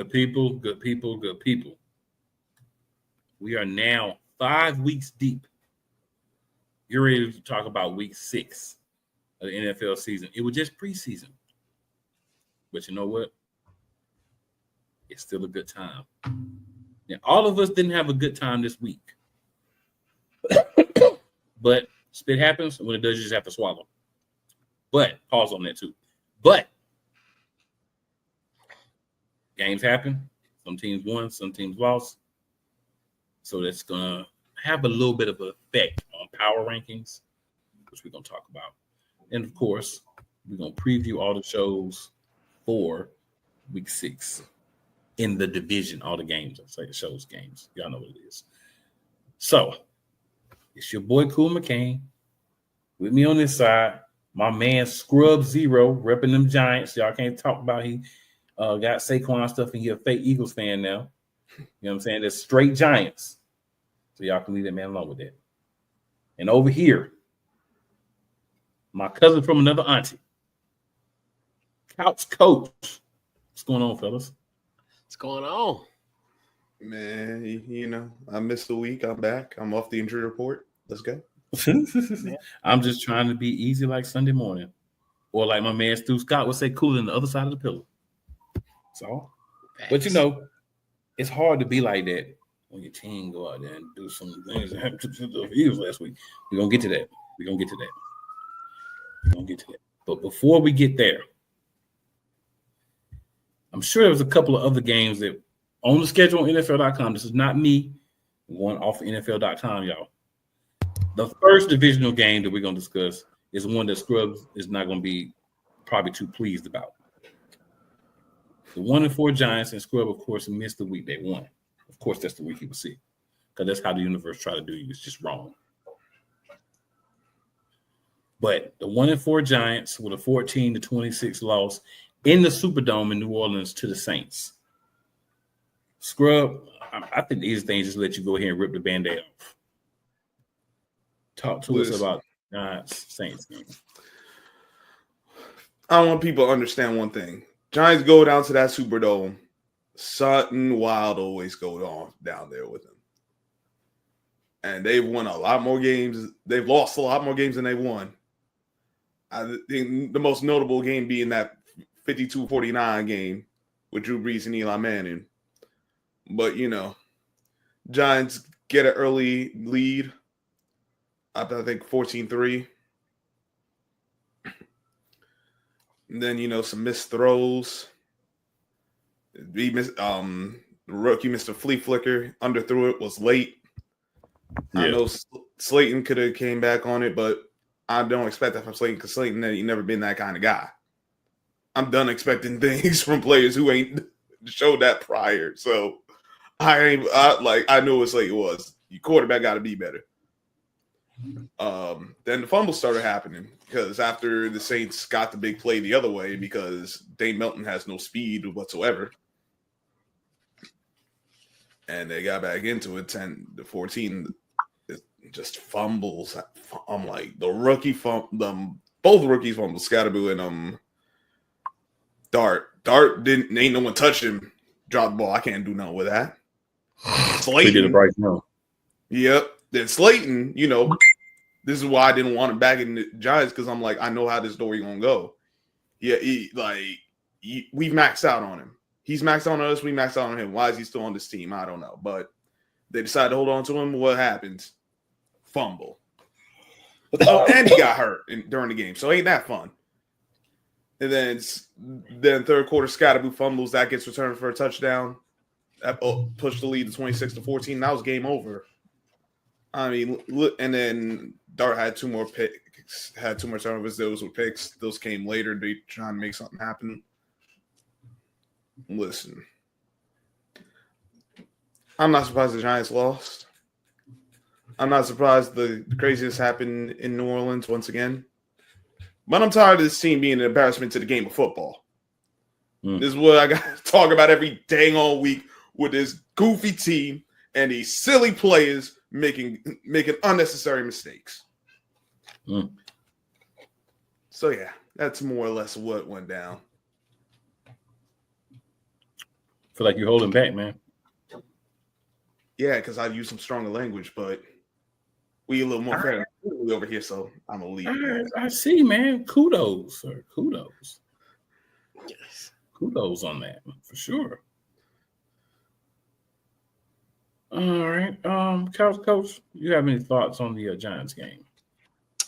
Good people, good people, good people. We are now 5 weeks deep. You're ready to talk about week 6 of the NFL season. It was just preseason. But you know what? It's still a good time. Now, all of us didn't have a good time this week. But spit happens. When it does, you just have to swallow. But pause on that too. But games happen. Some teams won, some teams lost. So that's going to have a little bit of an effect on power rankings, which we're going to talk about. And, of course, we're going to preview all the shows for week 6 in the division, all the games. I say the shows games. Y'all know what it is. So it's your boy, Cool McCain. With me on this side, my man, Scrub Zero, repping them Giants. Y'all can't talk about he got Saquon stuff and you're a fake Eagles fan now. You know what I'm saying? There's straight Giants. So y'all can leave that man alone with that. And over here, my cousin from another auntie, Couch Coach. What's going on, fellas? What's going on? Man, you know, I missed a week. I'm back. I'm off the injury report. Let's go. I'm just trying to be easy like Sunday morning. Or like my man Stu Scott would say, cool in the other side of the pillow. That's all. But you know, it's hard to be like that when your team go out there and do some things that happened to the Eagles last week. We're going to get to that. But before we get there, I'm sure there was a couple of other games that on the schedule on NFL.com. This is not me going off of NFL.com, y'all. The first divisional game that we're going to discuss is one that Scrubs is not going to be probably too pleased about. The 1-4 Giants and Scrub, of course, missed the week they won. Of course, that's the week he will see. Because that's how the universe try to do you. It's just wrong. But the 1-4 Giants with a 14-26 loss in the Superdome in New Orleans to the Saints. Scrub, I think these things just let you go ahead and rip the Band-Aid off. Talk to us about Giants Saints game. I want people to understand one thing. Giants go down to that Superdome. Something wild always goes on down there with them. And they've won a lot more games. They've lost a lot more games than they've won. I think the most notable game being that 52-49 game with Drew Brees and Eli Manning. But, you know, Giants get an early lead. I think 14-3. And then, you know, some missed throws. He missed, the rookie Mr. Flea Flicker underthrew it, was late. Yeah. I know Slayton could have came back on it, but I don't expect that from Slayton because Slayton ain't never been that kind of guy. I'm done expecting things from players who ain't showed that prior. So I knew what Slayton was. Your quarterback got to be better. Then the fumble started happening because after the Saints got the big play the other way because Dane Melton has no speed whatsoever. And they got back into it 10-14. Just fumbles. I'm like both rookies fumbled, Scatterboo and Dart. Dart ain't no one touched him. Dropped the ball. I can't do nothing with that. Slayton did it right now. Yep. Then Slayton, you know, this is why I didn't want him back in the Giants because I'm like, I know how this story gonna go. Yeah, we've maxed out on him. He's maxed out on us. We maxed out on him. Why is he still on this team? I don't know. But they decided to hold on to him. What happens? Fumble. And he got hurt during the game. So ain't that fun? And then third quarter, Scatterboo fumbles. That gets returned for a touchdown. That pushed the lead to 26-14. That was game over. I mean, and then Dart had 2 more picks, had 2 more turnovers. Those were picks. Those came later. They trying to make something happen. Listen, I'm not surprised the Giants lost. I'm not surprised the craziness happened in New Orleans once again. But I'm tired of this team being an embarrassment to the game of football. This is what I got to talk about every dang all week with this goofy team and these silly players making unnecessary mistakes. So, yeah, that's more or less what went down. Feel like you're holding back, man. Yeah, because I use some stronger language, but we a little more fair over here, so I'm gonna leave. I see, man. Kudos, sir. Kudos. Yes. Kudos on that for sure. All right, Coach, you have any thoughts on the Giants game? I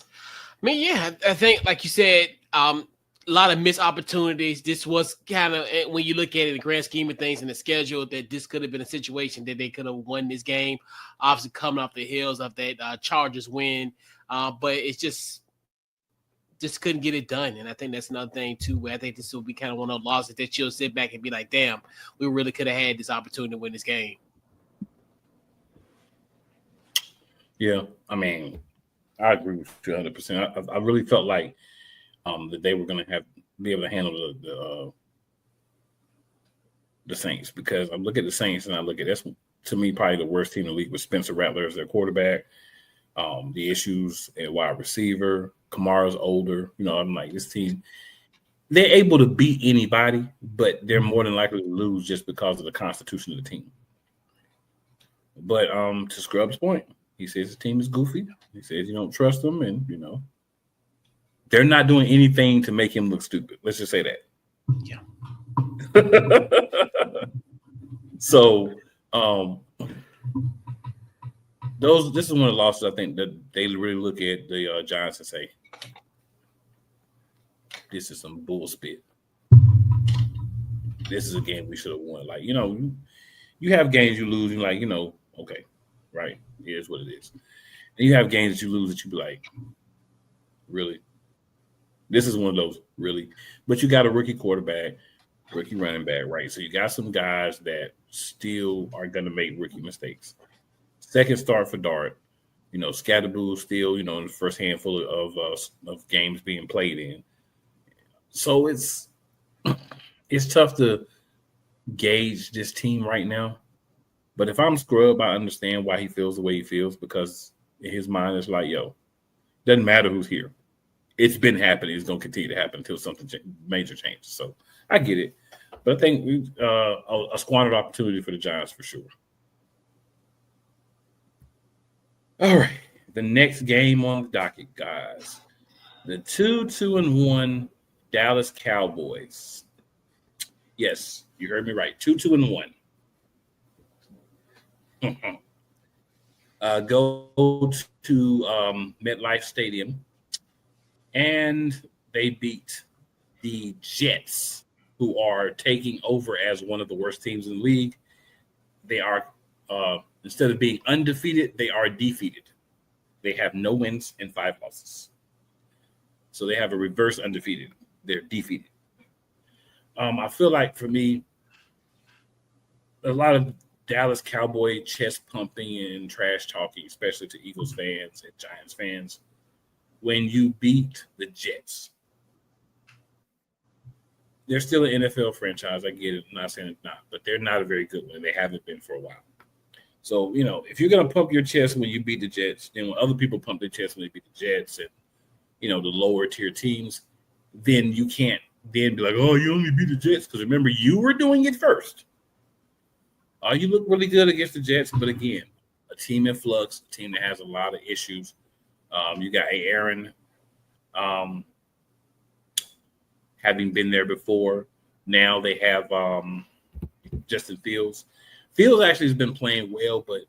mean, yeah, I think, like you said, a lot of missed opportunities. This was kind of, when you look at it, the grand scheme of things in the schedule, that this could have been a situation that they could have won this game. Obviously, coming off the heels of that Chargers win, but it's just couldn't get it done. And I think that's another thing too, where I think this will be kind of one of those losses that you'll sit back and be like, damn, we really could have had this opportunity to win this game. Yeah, I mean, I agree with you 100%. I really felt like that they were going to be able to handle the Saints, because I look at the Saints and I look at that's, to me, probably the worst team in the league with Spencer Rattler as their quarterback. The issues at wide receiver, Kamara's older. You know, I'm like, this team, they're able to beat anybody, but they're more than likely to lose just because of the constitution of the team. But to Scrub's point, he says the team is goofy. He says you don't trust them, and you know they're not doing anything to make him look stupid. Let's just say that. Yeah. So, this is one of the losses I think that they really look at the Giants and say, "This is some bullspit. This is a game we should have won." Like, you know, you have games you lose, you're like, you know, okay, right, here's what it is. And you have games that you lose that you be like, really? This is one of those, really. But you got a rookie quarterback, rookie running back, right? So you got some guys that still are going to make rookie mistakes. Second start for Dart, you know, Scatterboo still, you know, in the first handful of games being played in. So it's tough to gauge this team right now. But if I'm Scrub, I understand why he feels the way he feels, because in his mind it's like, yo, doesn't matter who's here. It's been happening. It's going to continue to happen until something major changes. So I get it. But I think a squandered opportunity for the Giants for sure. All right. The next game on the docket, guys. The 2-1 Dallas Cowboys. Yes, you heard me right. 2-1. Go to MetLife Stadium, and they beat the Jets, who are taking over as one of the worst teams in the league. They are, instead of being undefeated, they are defeated. They have no wins and 5 losses. So they have a reverse undefeated. They're defeated. I feel like, for me, a lot of Dallas Cowboy chest pumping and trash talking, especially to Eagles fans and Giants fans, when you beat the Jets. They're still an NFL franchise. I get it. I'm not saying it's not, but they're not a very good one. They haven't been for a while. So, you know, if you're going to pump your chest when you beat the Jets, then when other people pump their chest when they beat the Jets and, you know, the lower tier teams, then you can't then be like, oh, you only beat the Jets. Because remember, you were doing it first. You look really good against the Jets, but again, a team in flux, a team that has a lot of issues. You got Aaron having been there before. Now they have Justin Fields. Fields actually has been playing well, but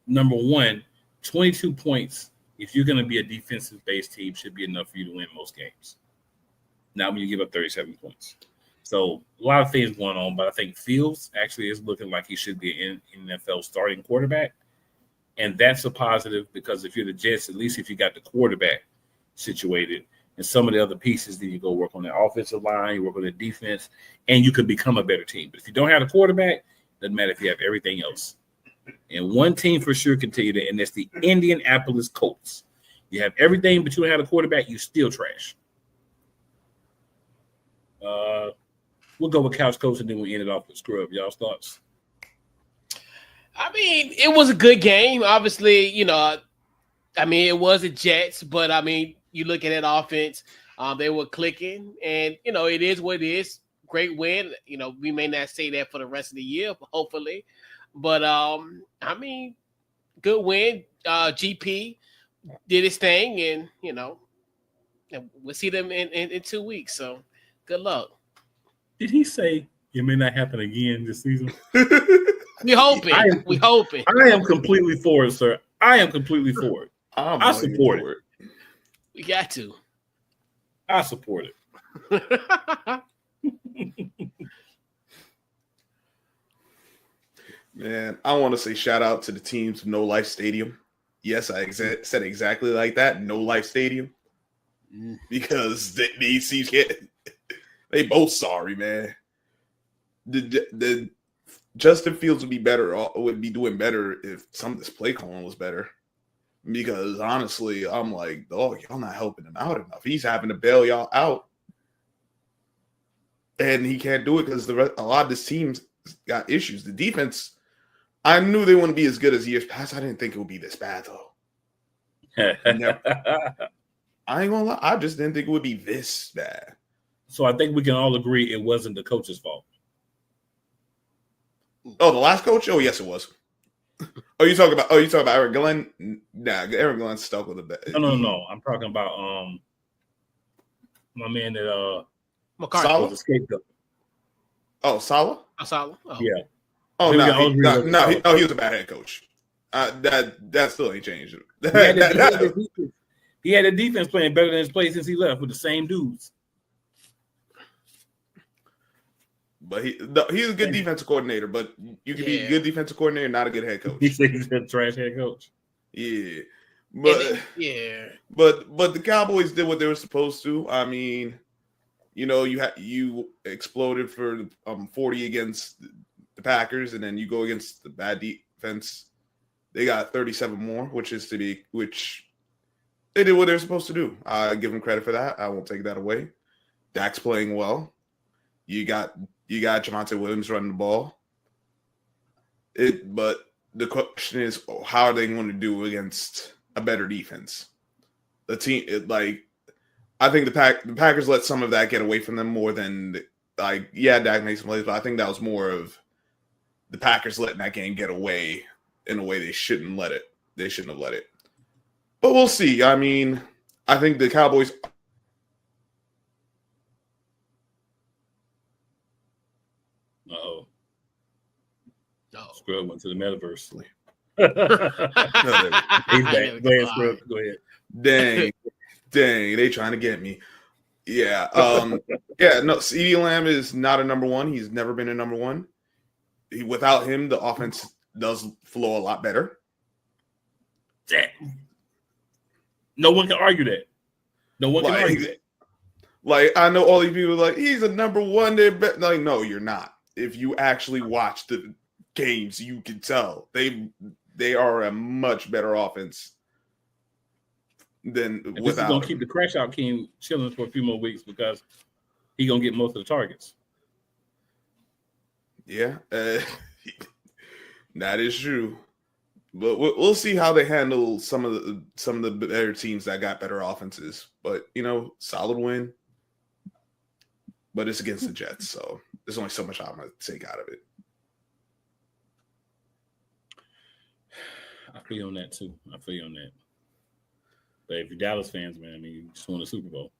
number one, 22 points, if you're going to be a defensive-based team, should be enough for you to win most games. Not when you give up 37 points. So a lot of things going on, but I think Fields actually is looking like he should be an NFL starting quarterback. And that's a positive, because if you're the Jets, at least if you got the quarterback situated and some of the other pieces, then you go work on the offensive line, you work on the defense, and you could become a better team. But if you don't have a quarterback, doesn't matter if you have everything else. And one team for sure can tell you that, and that's the Indianapolis Colts. You have everything, but you don't have a quarterback, you still trash. We'll go with Couch Coach, and then we'll end it off with Scrub. Y'all's thoughts? I mean, it was a good game. Obviously, you know, I mean, it was the Jets, but I mean, you look at that offense, they were clicking, and you know, it is what it is. great win. You know, we may not say that for the rest of the year, hopefully. But I mean, good win. GP did his thing, and you know, we'll see them in 2 weeks. So good luck. Did he say it may not happen again this season? We hoping. We hoping. I am completely for it, sir. I am completely for it. I support it. We got to. I support it. Man, I want to say shout out to the teams No Life Stadium. Yes, I said exactly like that. No Life Stadium. Because these teams they both sorry, man. The Justin Fields would be doing better if some of this play calling was better. Because honestly, I'm like, oh, y'all not helping him out enough. He's having to bail y'all out. And he can't do it because a lot of this team's got issues. The defense, I knew they wouldn't be as good as years past. I didn't think it would be this bad, though. I ain't gonna lie. I just didn't think it would be this bad. So I think we can all agree it wasn't the coach's fault. Oh, the last coach? Oh, yes, it was. Oh, you talking about Eric Glenn? Nah, Eric Glenn's stuck with it. No. I'm talking about my man that McCarthy Saleh? was a scapegoat. Oh, Saleh? Saleh? Oh. Yeah. Oh, Maybe no. He was a bad head coach. That still ain't changed. He had a defense playing better than his play since he left with the same dudes. But he's a good defensive coordinator. But you can be a good defensive coordinator, not a good head coach. He's a trash head coach. Yeah, but but the Cowboys did what they were supposed to. I mean, you know, you exploded for 40 against the Packers, and then you go against the bad defense. They got 37 more, which they did what they're supposed to do. I give them credit for that. I won't take that away. Dak's playing well. You got Javonte Williams running the ball. But the question is, how are they going to do against a better defense? The team, I think the Packers let some of that get away from them more than Dak made some plays, but I think that was more of the Packers letting that game get away in a way they shouldn't let it. They shouldn't have let it. But we'll see. I mean, I think the Cowboys. Uh-oh. No. Scrub went to the metaverse. He's back. Go ahead, Scrub. Go ahead. Dang, they trying to get me. Yeah. No, CeeDee Lamb is not a number one. He's never been a number one. Without him, the offense does flow a lot better. No one can argue that. No one can argue that. Like, I know all these people are like, he's a number one. Like, no, you're not. If you actually watch the games, you can tell they are a much better offense than and without. This is gonna keep the crash out king chilling for a few more weeks because he's gonna get most of the targets. Yeah, that is true. But we'll see how they handle some of the better teams that got better offenses. But solid win. But it's against the Jets, so there's only so much I'm gonna take out of it. I feel on that too. But if you're Dallas fans, man, I mean, you just won a Super Bowl.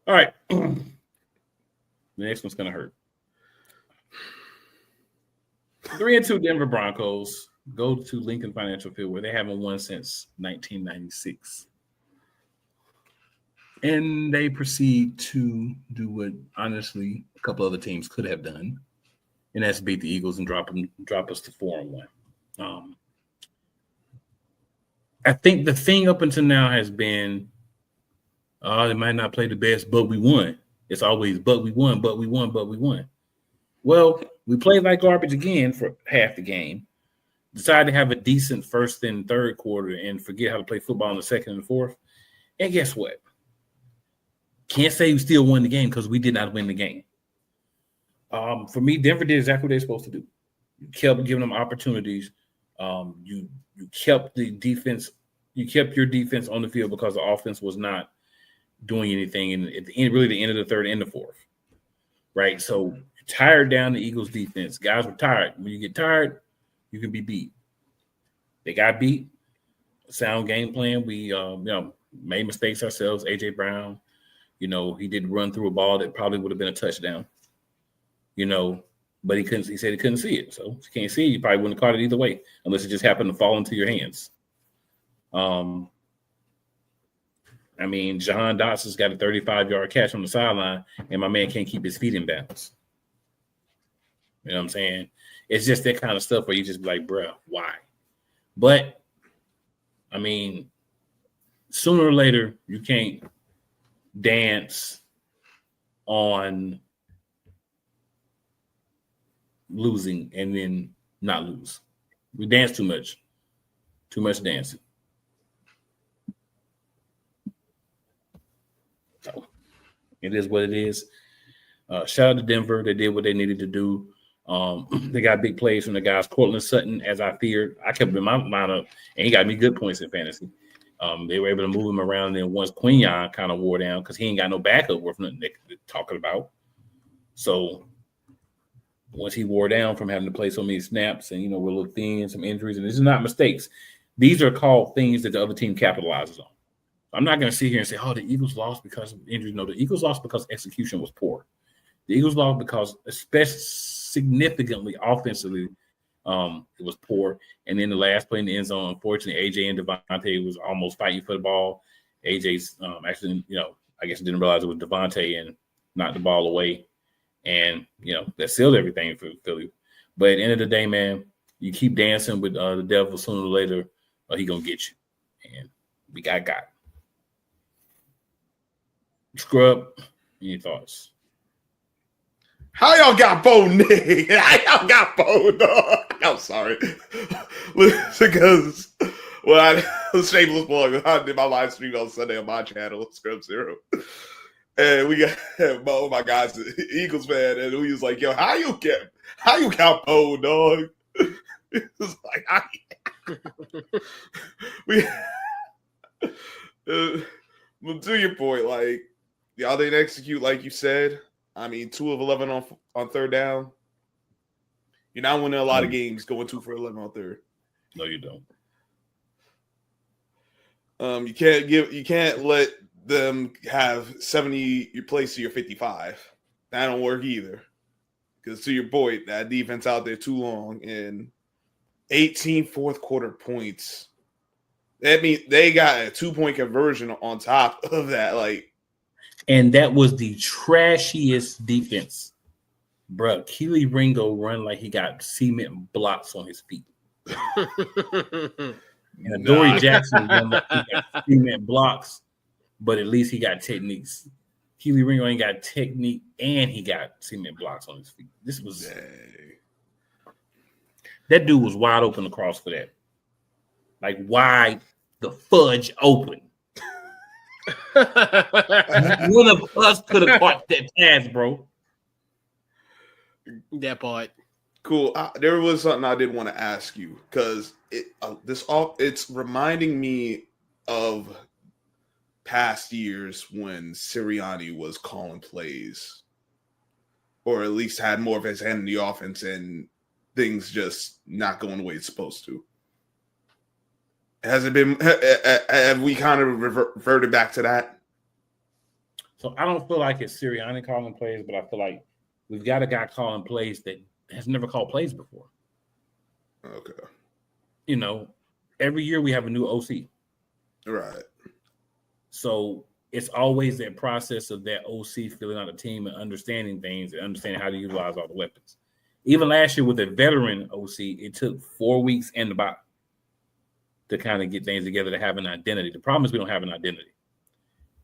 All right. The next one's gonna hurt. 3-2 Denver Broncos go to Lincoln Financial Field, where they haven't won since 1996. And they proceed to do what, honestly, a couple other teams could have done, and that's beat the Eagles and drop us to 4-1. I think the thing up until now has been, they might not play the best, but we won. It's always, but we won. Well, we played like garbage again for half the game. Decided to have a decent first and third quarter and forget how to play football in the second and fourth. And guess what? Can't say we still won the game because we did not win the game. For me, Denver did exactly what they're supposed to do. You kept giving them opportunities. You kept the defense. You kept your defense on the field because the offense was not doing anything. And at the end, really, the end of the third and the fourth. right? So tired down the Eagles defense. Guys were tired. When you get tired, you can be beat. They got beat. Sound game plan. We made mistakes ourselves. AJ Brown, he did run through a ball that probably would have been a touchdown. But he couldn't. He said he couldn't see it. So if you can't see it, you probably wouldn't have caught it either way, unless it just happened to fall into your hands. Jahan Dotson's got a 35-yard catch on the sideline, and my man can't keep his feet in bounds. You know what I'm saying? It's just that kind of stuff where you just be like, bruh, why? But, sooner or later, you can't dance on losing and then not lose. We dance too much. Too much dancing. So it is what it is. Shout out to Denver. They did what they needed to do. They got big plays from the guys. Cortland Sutton, as I feared. I kept him in my lineup, and he got me good points in fantasy. They were able to move him around. And then once Quinyon kind of wore down, because he ain't got no backup worth nothing they're talking about. So once he wore down from having to play so many snaps and, we're a little thin, some injuries, and this is not mistakes. These are called things that the other team capitalizes on. I'm not going to sit here and say, the Eagles lost because of injuries. No, the Eagles lost because execution was poor. The Eagles lost because, especially significantly offensively, it was poor. And then the last play in the end zone, unfortunately, AJ and Devontae was almost fighting for the ball. AJ's actually, I guess didn't realize it was Devontae and knocked the ball away. And, that sealed everything for Philly. But at the end of the day, man, you keep dancing with the devil sooner or later, or he going to get you. And we got. Scrub, any thoughts? How y'all got Bo, Nick? How y'all got Bo, dog? I'm sorry. Because, shameless plug, I did my live stream on Sunday on my channel, Scrub Zero. And we got Bo, my guy's an Eagles fan, and we was like, yo, how you got Bo, dog? It was like, to your point, like, y'all didn't execute like you said. 2 of 11 on third down. You're not winning a lot of games going 2 for 11 on third. No, you don't. You can't let them have 70 your place to your 55. That don't work either. Because to your point, that defense out there too long and 18 fourth quarter points. That means they got a 2-point conversion on top of that. And that was the trashiest defense. Bruh, Keely Ringo run like he got cement blocks on his feet. And Dory Jackson run like he got cement blocks, but at least he got techniques. Keely Ringo ain't got technique, and he got cement blocks on his feet. This was that dude was wide open across for that. Like wide the fudge open. One of us could have caught that pass, bro. That part. Cool. There was something I did want to ask you because it's reminding me of past years when Sirianni was calling plays, or at least had more of his hand in the offense, and things just not going the way it's supposed to. Has it been? Have we kind of reverted back to that? So I don't feel like it's Sirianni calling plays, but I feel like we've got a guy calling plays that has never called plays before. Okay. Every year we have a new OC. Right. So it's always that process of that OC filling out a team and understanding things and understanding how to utilize all the weapons. Even last year with the veteran OC, it took 4 weeks and about to kind of get things together to have an identity. The problem is we don't have an identity.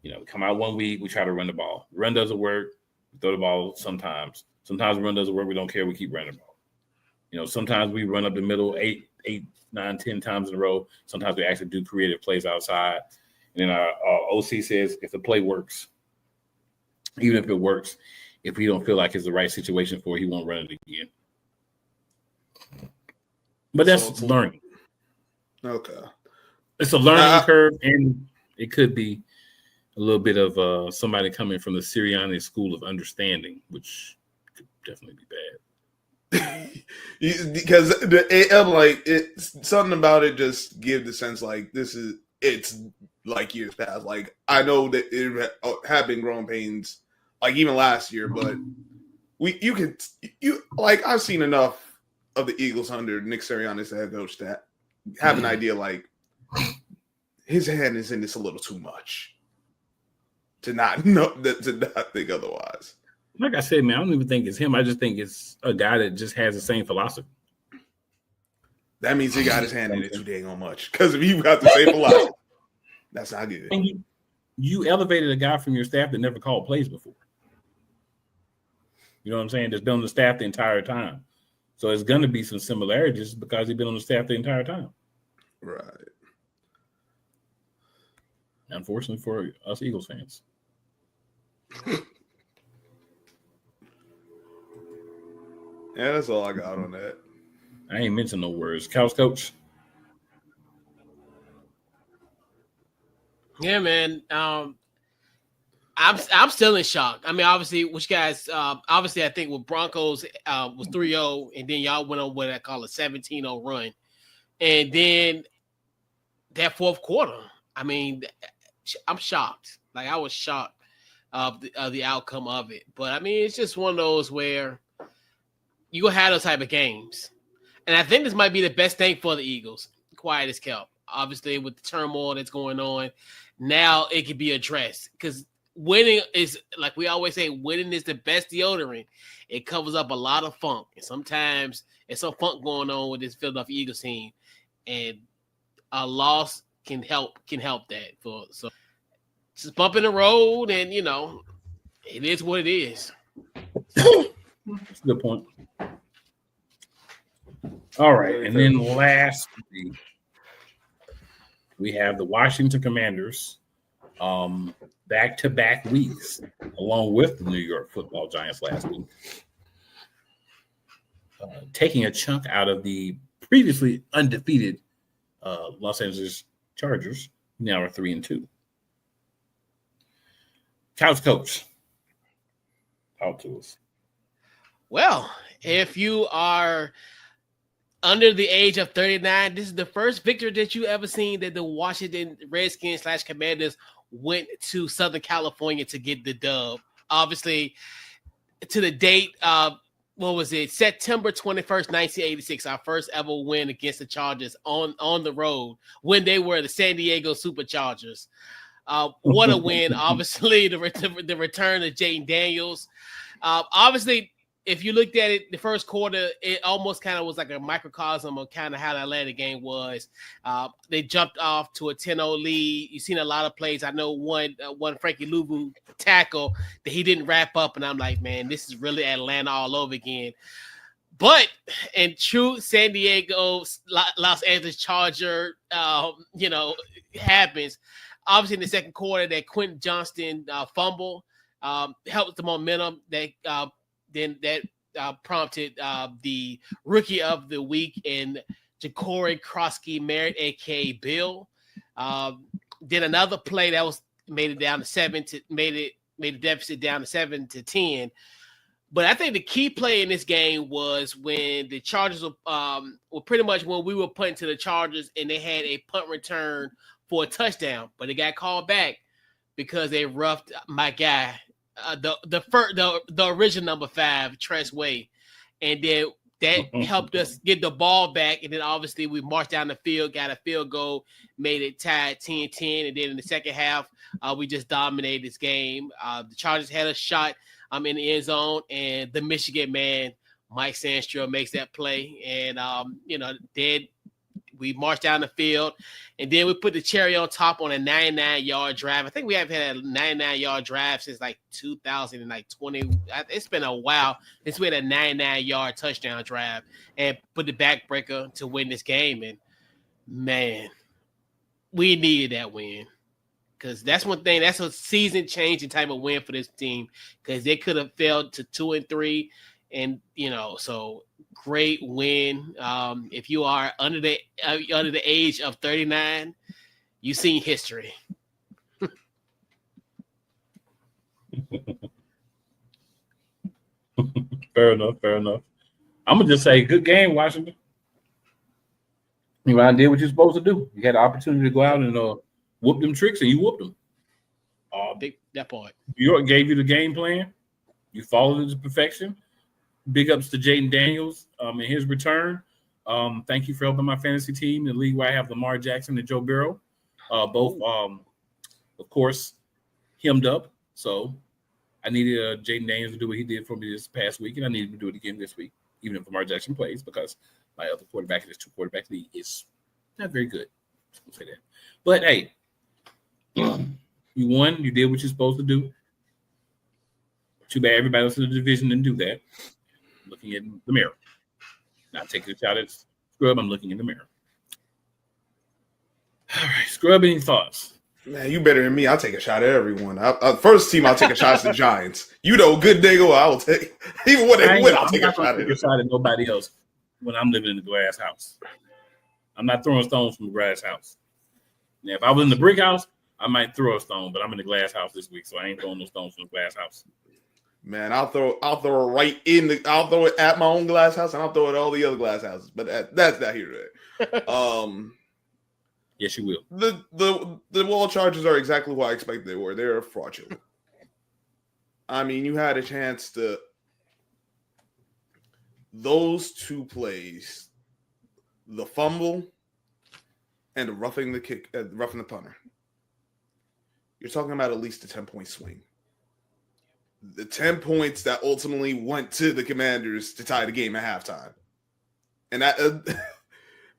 We come out 1 week, we try to run the ball. The run doesn't work, we throw the ball sometimes. Sometimes the run doesn't work, we don't care, we keep running the ball. Sometimes we run up the middle 8, 9, 10 times in a row. Sometimes we actually do creative plays outside. And then our OC says if the play works, even if it works, if we don't feel like it's the right situation for it, he won't run it again. But that's learning. Okay. It's a learning curve, and it could be a little bit of somebody coming from the Sirianni school of understanding, which definitely be bad. Because it's something about it just give the sense like it's like years past. Like I know that it have been growing pains, like even last year, but I've seen enough of the Eagles under Nick Sirianni as the head coach that have an idea like his hand is in this a little too much to not think otherwise. Like I said, man, I don't even think it's him. I just think it's a guy that just has the same philosophy. That means he got his hand in it too dang on much. Because if you got the same philosophy, that's not good. And you elevated a guy from your staff that never called plays before. You know what I'm saying? That's been on the staff the entire time. So it's going to be some similarities because he's been on the staff the entire time. Right. Unfortunately for us Eagles fans. Yeah, that's all I got on that. I ain't mentioned no words. Couch coach. Yeah, man. I'm still in shock. I mean, obviously, which guys? Obviously, I think with Broncos was 3-0, and then y'all went on what I call a 17-0 run, and then that fourth quarter. I mean, I'm shocked. Like I was shocked of the outcome of it. But I mean, it's just one of those where you gonna have those type of games, and I think this might be the best thing for the Eagles. Quiet as kept. Obviously, with the turmoil that's going on, now it can be addressed because winning is, like we always say, winning is the best deodorant. It covers up a lot of funk, and sometimes there's some funk going on with this Philadelphia Eagles team, and a loss can help that. So just bump in the road, and it is what it is. That's a good point. All right, and then lastly, we have the Washington Commanders back-to-back weeks, along with the New York Football Giants last week, taking a chunk out of the previously undefeated Los Angeles Chargers. Now are 3-2. Couch coach, talk to us. Well, if you are under the age of 39, this is the first victory that you ever seen that the Washington Redskins / Commanders went to Southern California to get the dub. Obviously, to the date, what was it? September 21st, 1986, our first ever win against the Chargers on the road when they were the San Diego Superchargers. What a win. Obviously, the return of Jaden Daniels. Obviously, if you looked at it, the first quarter, it almost kind of was like a microcosm of kind of how the Atlanta game was. They jumped off to a 10-0 lead. You've seen a lot of plays. I know one Frankie Louvu tackle that he didn't wrap up, and I'm like, man, this is really Atlanta all over again. But in true San Diego, Los Angeles Charger, happens. Obviously, in the second quarter, that Quentin Johnston fumble helped the momentum that prompted the rookie of the week in Ja'Cory Krosky Merritt, aka Bill. Did another play that made the deficit down to 7-10. But I think the key play in this game was when the Chargers were pretty much when we were punting to the Chargers and they had a punt return for a touchdown, but it got called back because they roughed my guy. The original number 5, Tress Way, and then that helped us get the ball back. And then obviously we marched down the field, got a field goal, made it tied 10-10. And then in the second half, we just dominated this game. The Chargers had a shot in the end zone, and the Michigan man, Mike Sandstrom, makes that play. And then we marched down the field, and then we put the cherry on top on a 99-yard drive. I think we haven't had a 99-yard drive since like 2020. It's been a while since we had a 99-yard touchdown drive and put the backbreaker to win this game. And man, we needed that win because that's one thing. That's a season-changing type of win for this team because they could have failed to 2-3, and so. Great win. If you are under the age of 39, you've seen history. Fair enough. I'm gonna just say, good game, Washington. You did what you're supposed to do. You had the opportunity to go out and whoop them tricks, and you whooped them. That part. New York gave you the game plan. You followed it to perfection. Big ups to Jaden Daniels in his return. Thank you for helping my fantasy team in the league where I have Lamar Jackson and Joe Burrow. Both, of course, hemmed up. So I needed Jaden Daniels to do what he did for me this past week, and I needed him to do it again this week, even if Lamar Jackson plays, because my other quarterback in this two-quarterback league is not very good. I'll say that. But, hey, you won. You did what you're supposed to do. Too bad everybody else in the division didn't do that. Looking in the mirror. Not taking a shot at Scrub. I'm looking in the mirror. All right, Scrub, any thoughts? Man, you better than me. I'll take a shot at everyone. First team, I'll take a shot at the Giants. You know, good day go. I will take even when they win. I'll take a shot at nobody else when I'm living in the glass house. I'm not throwing stones from the glass house. Now, if I was in the brick house, I might throw a stone, but I'm in the glass house this week, so I ain't throwing no stones from the glass house. Man, I'll throw it I'll throw it at my own glass house, and I'll throw it at all the other glass houses. But that's not here today. Yes, you will. The wall charges are exactly what I expected they were. They're fraudulent. I mean, you had a chance to. Those two plays, the fumble and the roughing the punter. You're talking about at least a 10-point swing. The 10 points that ultimately went to the Commanders to tie the game at halftime. And that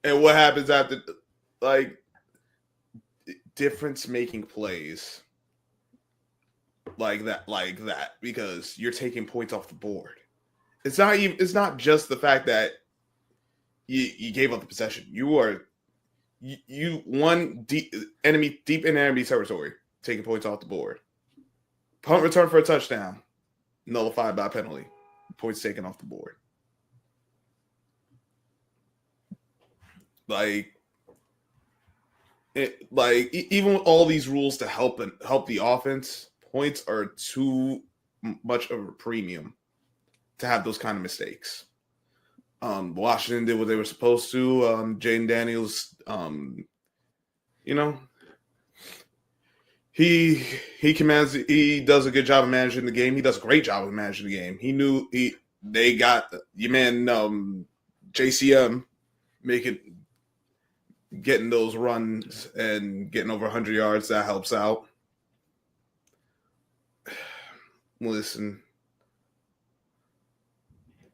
and what happens after, like, difference-making plays like that, because you're taking points off the board. It's not just the fact that you gave up the possession. You won deep in enemy territory, taking points off the board. Punt return for a touchdown, nullified by penalty. Points taken off the board. Even with all these rules to help the offense, points are too much of a premium to have those kind of mistakes. Washington did what they were supposed to. Jaden Daniels, He does a good job of managing the game. He does a great job of managing the game. They got your man JCM getting those runs and getting over 100 yards. That helps out. Listen,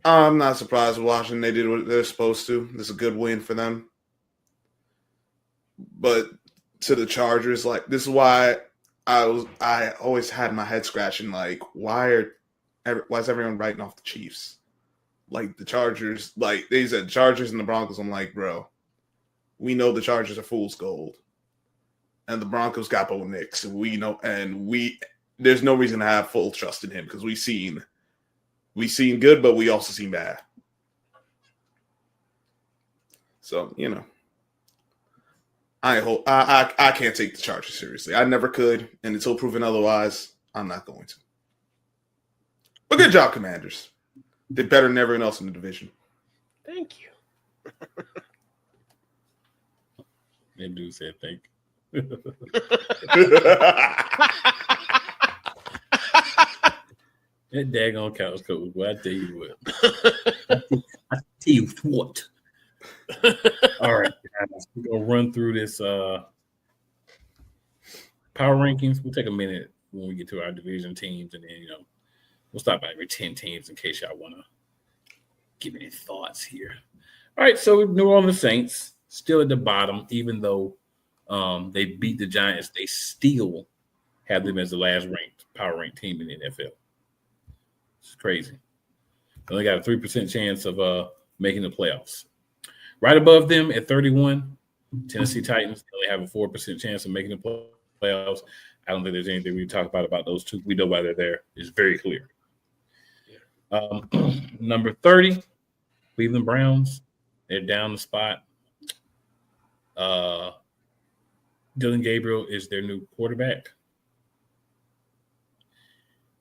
I'm not surprised with Washington. They did what they're supposed to. This is a good win for them. But to the Chargers, this is why I always had my head scratching, why is everyone writing off the Chiefs? The Chargers, they said Chargers and the Broncos. I'm like, bro, we know the Chargers are fool's gold. And the Broncos got Bo Nix. And we know, there's no reason to have full trust in him, because we've seen good, but we also seen bad. So, I can't take the Chargers seriously. I never could, and until proven otherwise, I'm not going to. But good job, Commanders. They're better than everyone else in the division. Thank you. That dude said thank you. That daggone couch coach. Well, I tell you what. I tell you what. All right, guys, we're gonna run through this power rankings. We'll take a minute when we get to our division teams, and then we'll stop by every 10 teams in case y'all want to give any thoughts here. All right, so New Orleans Saints still at the bottom, even though they beat the Giants. They still have them as the last ranked power ranked team in the NFL. It's crazy. They only got a 3% chance of making the playoffs. Right above them at 31, Tennessee Titans. They only have a 4% chance of making the playoffs. I don't think there's anything we talk about those two. We know why they're there. It's very clear. Number 30, Cleveland Browns. They're down the spot. Dylan Gabriel is their new quarterback.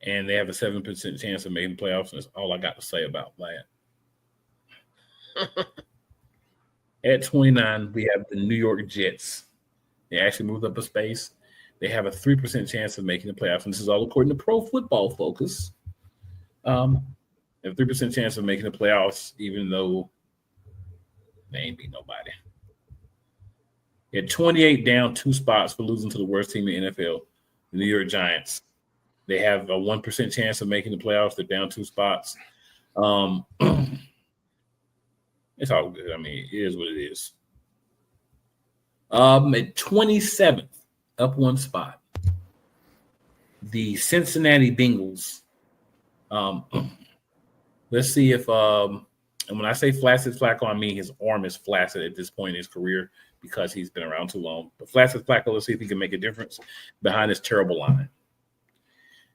and they have a 7% chance of making the playoffs. And that's all I got to say about that. At 29, we have the New York Jets. They actually moved up a space. They have a 3% chance of making the playoffs, and this is all according to Pro Football Focus. They have a 3% chance of making the playoffs, even though they ain't beat nobody. At 28, down 2 spots for losing to the worst team in the NFL, the New York Giants. They have a 1% chance of making the playoffs. They're down 2 spots. It's all good. I mean, it is what it is. At 27th, up 1 spot, the Cincinnati Bengals. Let's see if and when I say flaccid Flacco, I mean his arm is flaccid at this point in his career because he's been around too long. But flaccid Flacco, let's see if he can make a difference behind this terrible line.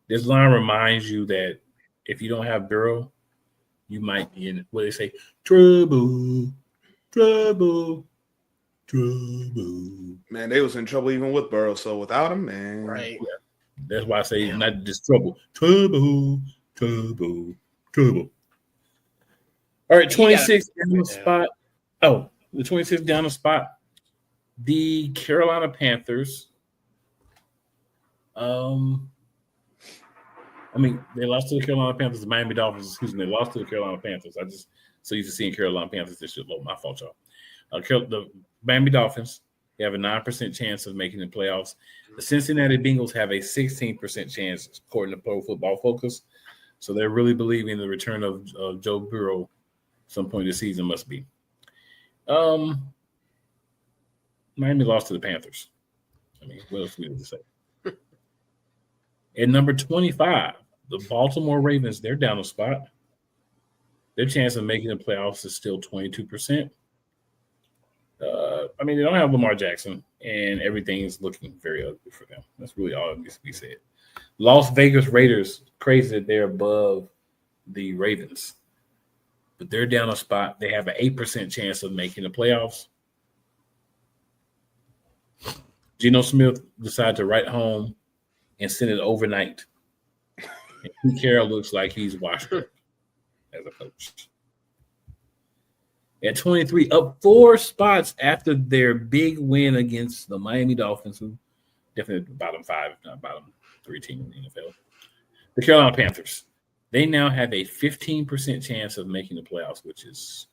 This line reminds you that if you don't have Burrow, you might be in what they say, trouble. Man, they was in trouble even with Burrow. So without him, man, Right. Yeah. That's why I say not just trouble. Trouble. All right, 26 down the spot. Oh, the 26 down the spot. The Carolina Panthers. I mean, they lost to the Carolina Panthers. The Miami Dolphins, they lost to the Carolina Panthers. I just so used to seeing Carolina Panthers this year. My fault, y'all. The Miami Dolphins, they have a 9% chance of making the playoffs. The Cincinnati Bengals have a 16% chance, according to Pro Football Focus. So they're really believing the return of Joe Burrow some point this season must be. Miami lost to the Panthers. I mean, what else do we need to say? At number 25, the Baltimore Ravens, they're down a spot. Their chance of making the playoffs is still 22%. I mean, they don't have Lamar Jackson, and everything's looking very ugly for them. That's really all that needs to be said. Las Vegas Raiders, crazy that they're above the Ravens, but they're down a spot. They have an 8% chance of making the playoffs. Geno Smith decided to write home and send it overnight. And Pete Carroll looks like he's washed up as a coach. At 23, up 4 spots after their big win against the Miami Dolphins, who definitely bottom 5, if not bottom 3 team in the NFL. The Carolina Panthers, they now have a 15% chance of making the playoffs, which is,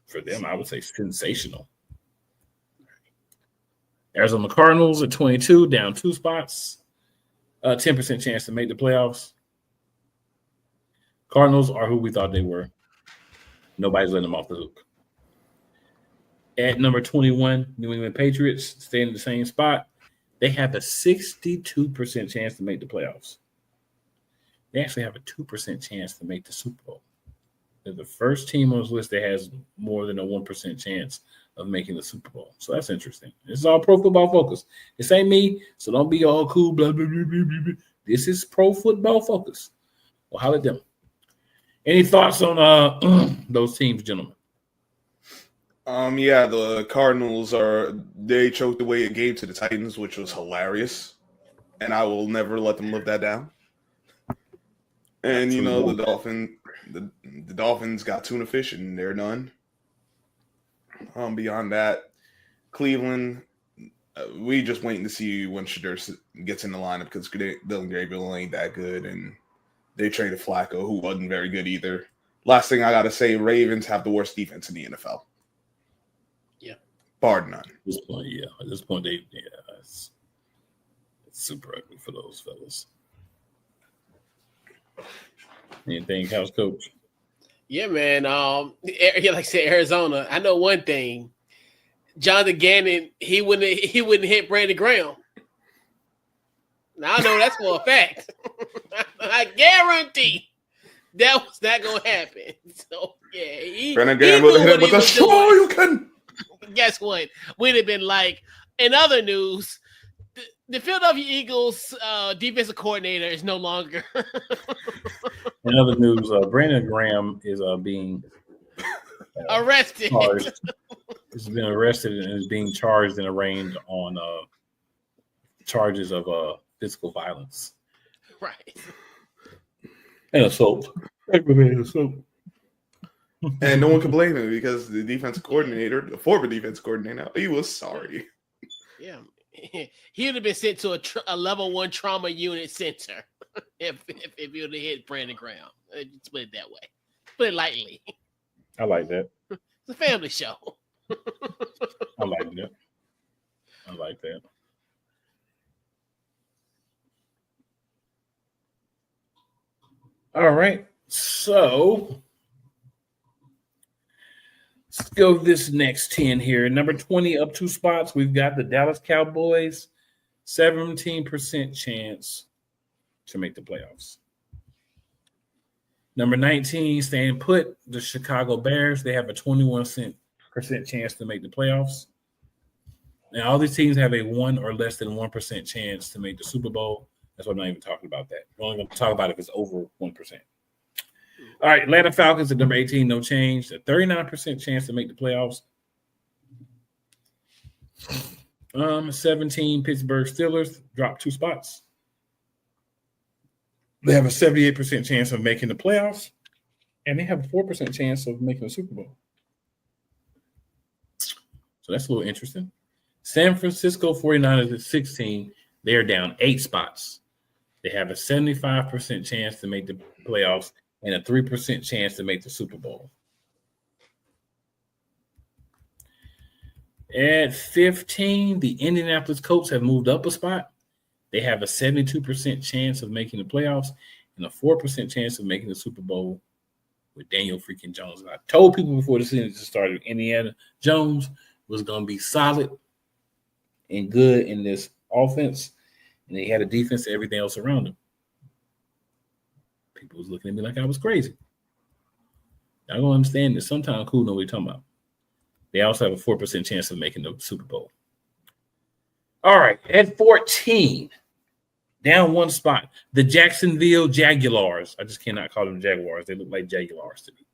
for them, I would say sensational. Arizona Cardinals at 22, down 2 spots, 10% chance to make the playoffs. Cardinals are who we thought they were. Nobody's letting them off the hook. At number 21, New England Patriots, staying in the same spot. They have a 62% chance to make the playoffs. They actually have a 2% chance to make the Super Bowl. They're the first team on this list that has more than a 1% chance of making the Super Bowl. So that's interesting. This is all Pro Football Focus. This ain't me, so don't be all cool, blah, blah, blah, blah, blah. This is Pro Football Focus. Well, holla at them. Any thoughts on those teams, gentlemen? Yeah, the Cardinals they choked away a game to the Titans, which was hilarious, and I will never let them live that down. And you know, the Dolphins got tuna fish, and they're done. Beyond that, Cleveland, we just waiting to see when Shedeur gets in the lineup because Dylan Gabriel ain't that good, and they traded Flacco, who wasn't very good either. Last thing I got to say, Ravens have the worst defense in the NFL. Yeah. Bar none. At this point, yeah. At this point, it's super ugly for those fellas. Anything, house coach? Yeah, man. Like I said, Arizona. I know one thing. Jonathan Gannon, he wouldn't hit Brandon Graham. Now I know that's for a fact. I guarantee that was not gonna happen. So yeah, Brandon Graham would have hit him with a sure you can. Guess what? We'd have been like, in other news, the Philadelphia Eagles defensive coordinator is no longer. In other news, Brandon Graham is being arrested. He's been arrested and is being charged and arraigned on charges of physical violence. Right. And assault. Assault. And no one could blame him because the defense coordinator, the former defense coordinator, he was sorry. Yeah. He would have been sent to a level 1 trauma unit center if he would have hit Brandon Graham. Let's put it that way. Put it lightly. I like that. It's a family show. I like that. I like that. All right. So let's go this next 10 here. Number 20 up 2 spots. We've got the Dallas Cowboys, 17% chance to make the playoffs. Number 19, staying put, the Chicago Bears. They have a 21% chance to make the playoffs. Now, all these teams have a 1 or less than 1% chance to make the Super Bowl. That's why I'm not even talking about that. We're only going to talk about it if it's over 1%. All right, Atlanta Falcons at number 18, no change. A 39% chance to make the playoffs. 17, Pittsburgh Steelers dropped 2 spots. They have a 78% chance of making the playoffs, and they have a 4% chance of making the Super Bowl. So that's a little interesting. San Francisco 49ers at 16, they're down 8 spots. They have a 75% chance to make the playoffs and a 3% chance to make the Super Bowl. At 15, the Indianapolis Colts have moved up a spot. They have a 72% chance of making the playoffs and a 4% chance of making the Super Bowl with Daniel freaking Jones. And I told people before the season started, Indiana Jones was going to be solid and good in this offense, and they had a defense and everything else around them. People was looking at me like I was crazy. I don't understand that sometimes cool know what you're talking about. They also have a 4% chance of making the Super Bowl. All right, at 14, down 1 spot, the Jacksonville Jaguars. I just cannot call them Jaguars. They look like Jaguars to me.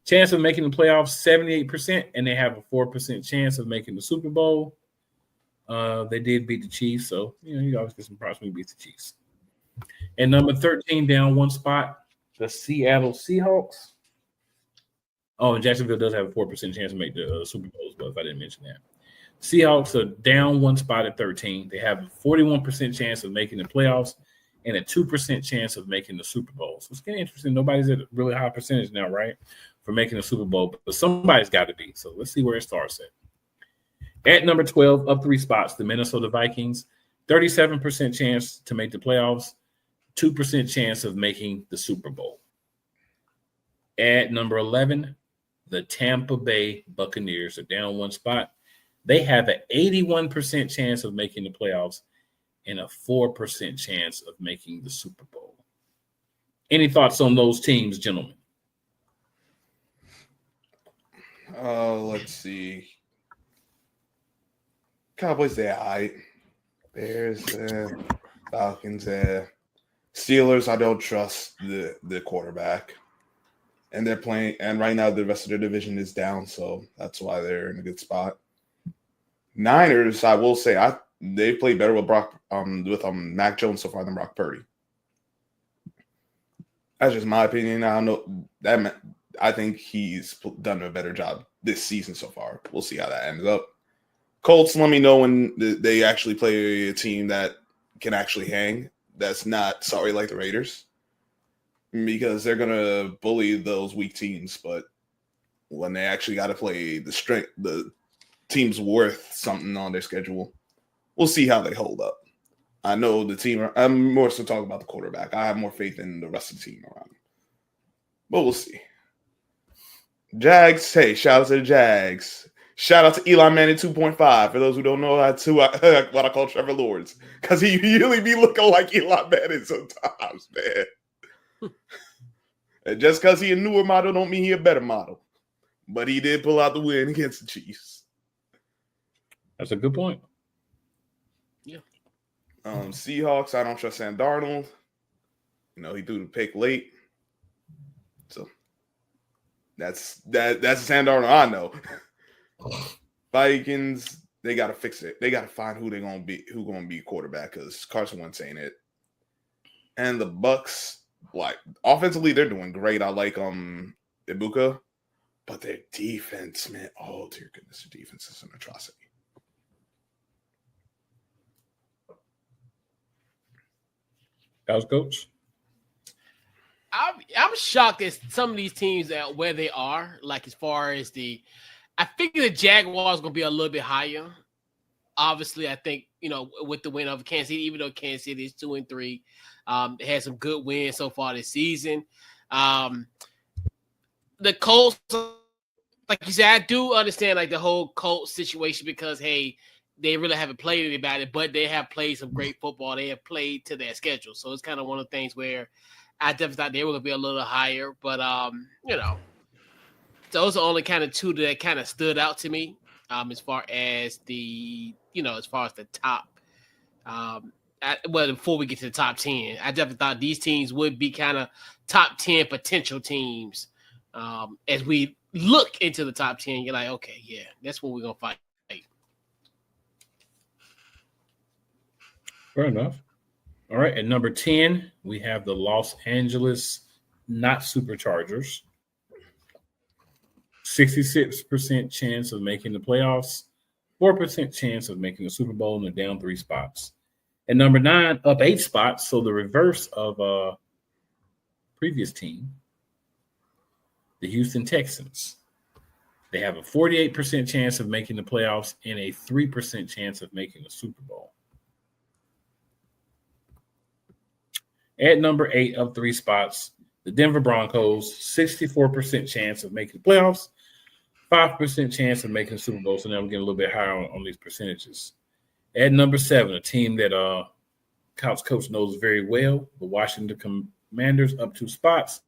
Chance of making the playoffs, 78%, and they have a 4% chance of making the Super Bowl. They did beat the Chiefs, so you always get some props when you beat the Chiefs. And number 13, down 1 spot, the Seattle Seahawks. Oh, and Jacksonville does have a 4% chance to make the Super Bowls, but if I didn't mention that. Seahawks are down 1 spot at 13. They have a 41% chance of making the playoffs and a 2% chance of making the Super Bowl. So it's getting interesting. Nobody's at a really high percentage now, right, for making the Super Bowl, but somebody's got to be. So let's see where it starts at. At number 12, up 3 spots, the Minnesota Vikings, 37% chance to make the playoffs, 2% chance of making the Super Bowl. At number 11, the Tampa Bay Buccaneers are down 1 spot. They have an 81% chance of making the playoffs and a 4% chance of making the Super Bowl. Any thoughts on those teams, gentlemen? Let's see. Cowboys, they're all right. Bears, Falcons, Steelers, I don't trust the quarterback. And they're playing, and right now the rest of their division is down, so that's why they're in a good spot. Niners, I will say, they play better with Mac Jones so far than Brock Purdy. That's just my opinion. I don't know that. I think he's done a better job this season so far. We'll see how that ends up. Colts, let me know when they actually play a team that can actually hang. That's not sorry like the Raiders, because they're gonna bully those weak teams. But when they actually got to play the team's worth something on their schedule, we'll see how they hold up. I know the team. I'm more so talking about the quarterback. I have more faith in the rest of the team around, but we'll see. Jags. Hey, shout out to the Jags. Shout out to Eli Manning 2.5. For those who don't know, that's what I call Trevor Lawrence, because he really be looking like Eli Manning sometimes, man. And just because he a newer model don't mean he a better model. But he did pull out the win against the Chiefs. That's a good point. Yeah. Seahawks, I don't trust Sam Darnold. He threw the pick late. So that's the Sam Darnold I know. Vikings, they gotta fix it. They gotta find who gonna be quarterback, because Carson Wentz ain't it. And the Bucks, like offensively, they're doing great. I like Ibuka, but their defense, man, oh dear goodness, their defense is an atrocity. How's coach? I'm shocked at some of these teams at where they are. Like as far as I figure the Jaguars gonna be a little bit higher. Obviously, I think with the win over Kansas City, even though Kansas City is 2-3, they had some good wins so far this season. The Colts, like you said, I do understand like the whole Colts situation because hey, they really haven't played anybody, but they have played some great football. They have played to their schedule, so it's kind of one of the things where I definitely thought they were going to be a little higher, but those are only kind of two that kind of stood out to me as far as the top. Before we get to the top 10, I definitely thought these teams would be kind of top 10 potential teams. As we look into the top 10, you're like, okay, yeah, that's what we're going to fight. Fair enough. All right, at number 10, we have the Los Angeles not Superchargers. 66% chance of making the playoffs, 4% chance of making the Super Bowl, and they're down 3 spots. At number 9, up 8 spots, so the reverse of previous team, the Houston Texans. They have a 48% chance of making the playoffs and a 3% chance of making the Super Bowl. At number 8, up 3 spots, the Denver Broncos, 64% chance of making the playoffs, 5% chance of making the Super Bowl. So now we're getting a little bit higher on these percentages. At number 7, a team that coach knows very well, the Washington Commanders, up 2 spots,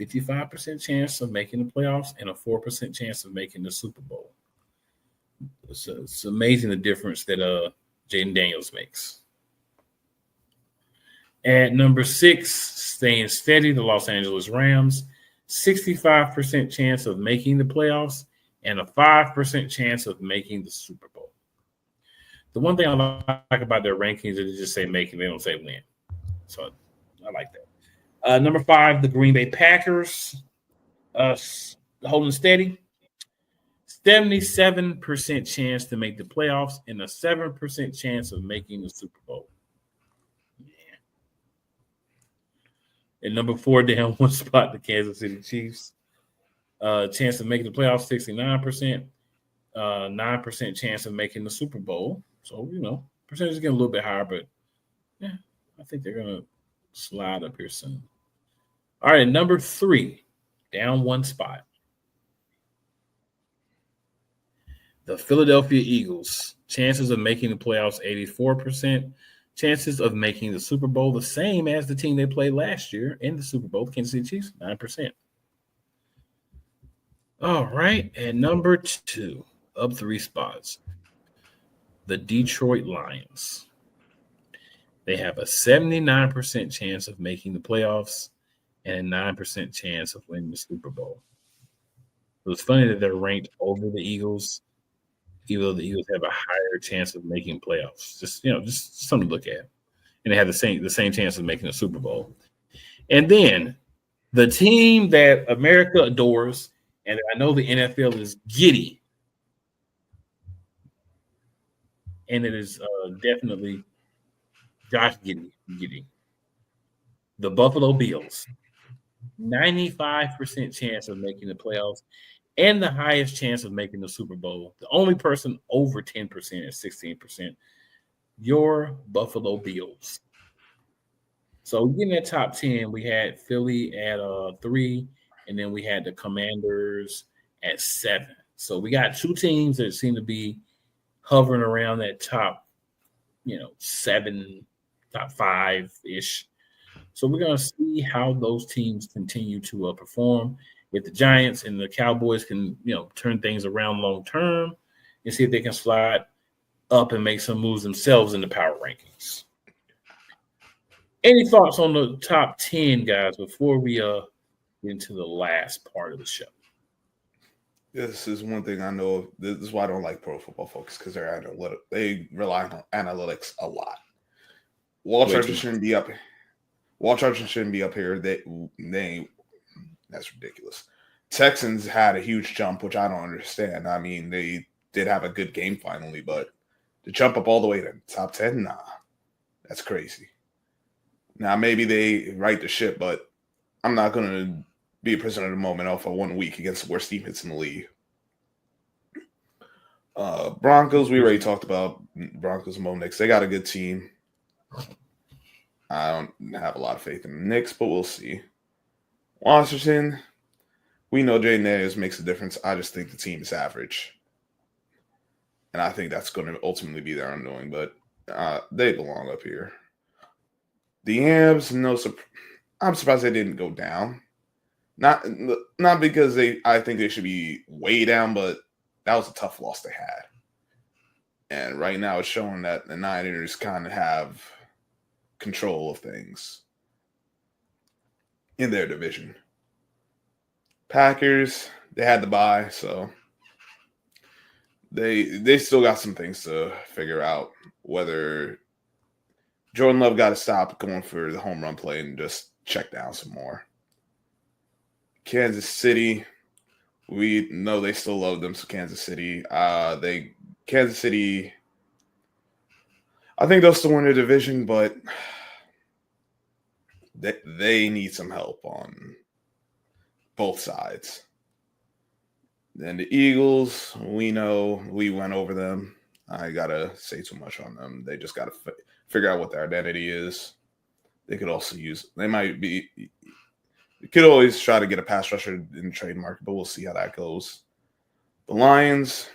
55% chance of making the playoffs and a 4% chance of making the Super Bowl. It's amazing the difference that Jaden Daniels makes. At number 6, staying steady, the Los Angeles Rams, 65% chance of making the playoffs and a 5% chance of making the Super Bowl. The one thing I like about their rankings is they just say making, they don't say win. So I like that. Number 5, the Green Bay Packers, holding steady, 77% chance to make the playoffs and a 7% chance of making the Super Bowl. At number 4, down 1 spot, the Kansas City Chiefs. Chance of making the playoffs, 69%. 9% chance of making the Super Bowl. So, percentage is getting a little bit higher, but yeah, I think they're going to slide up here soon. All right, number 3, down 1 spot. The Philadelphia Eagles. Chances of making the playoffs, 84%. Chances of making the Super Bowl, the same as the team they played last year in the Super Bowl, Kansas City Chiefs, 9%. All right, and number 2, up 3 spots, the Detroit Lions. They have a 79% chance of making the playoffs and a 9% chance of winning the Super Bowl. It was funny that they're ranked over the Eagles, even though the Eagles have a higher chance of making playoffs. Just something to look at. And they have the same chance of making the Super Bowl. And then the team that America adores, and I know the NFL is giddy, and it is definitely Josh Giddy. The Buffalo Bills, 95% chance of making the playoffs and the highest chance of making the Super Bowl. The only person over 10% is 16%. Your Buffalo Bills. So in that top 10, we had Philly at 3, and then we had the Commanders at 7. So we got 2 teams that seem to be hovering around that top, 7, top 5-ish. So we're going to see how those teams continue to perform. If the Giants and the Cowboys can, turn things around long term and see if they can slide up and make some moves themselves in the power rankings. Any thoughts on the top 10, guys, before we get into the last part of the show? This is one thing I know of. This is why I don't like Pro Football Focus, because they rely on analytics a lot. Walter shouldn't be up. Chargers shouldn't be up here. They ain't. That's ridiculous. Texans had a huge jump, which I don't understand. I mean, they did have a good game finally, but to jump up all the way to top 10, nah, that's crazy. Now, maybe they right the ship, but I'm not going to be a prisoner of the moment off of 1 week against the worst defense in the league. Broncos, we already talked about Broncos and Mo Knicks. They got a good team. I don't have a lot of faith in the Knicks, but we'll see. Washington, we know Jay Nez makes a difference. I just think the team is average. And I think that's going to ultimately be their undoing, but they belong up here. The Abs, I'm surprised they didn't go down. Not because I think they should be way down, but that was a tough loss they had. And right now it's showing that the Niners kind of have control of things in their division. Packers, they had the bye, so they still got some things to figure out. Whether Jordan Love got to stop going for the home run play and just check down some more. Kansas City, we know they still love them. So Kansas City, I think they'll still win their division, but they need some help on both sides. Then the Eagles, we know we went over them. I gotta say too much on them. They just gotta figure out what their identity is. They could also you could always try to get a pass rusher in the trade market, but we'll see how that goes. The Lions,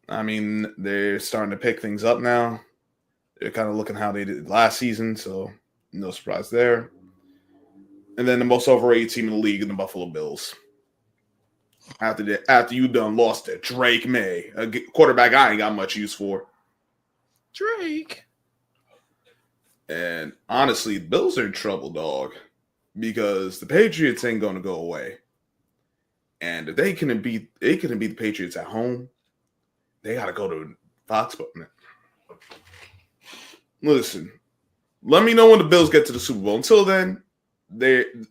I mean, they're starting to pick things up now. They're kind of looking how they did last season, so no surprise there. And then the most overrated team in the league, the Buffalo Bills. After you done lost to Drake May, a quarterback I ain't got much use for. Drake. And honestly, the Bills are in trouble, dog, because the Patriots ain't going to go away. And if they couldn't beat the Patriots at home, they got to go to Foxborough. Listen, let me know when the Bills get to the Super Bowl. Until then,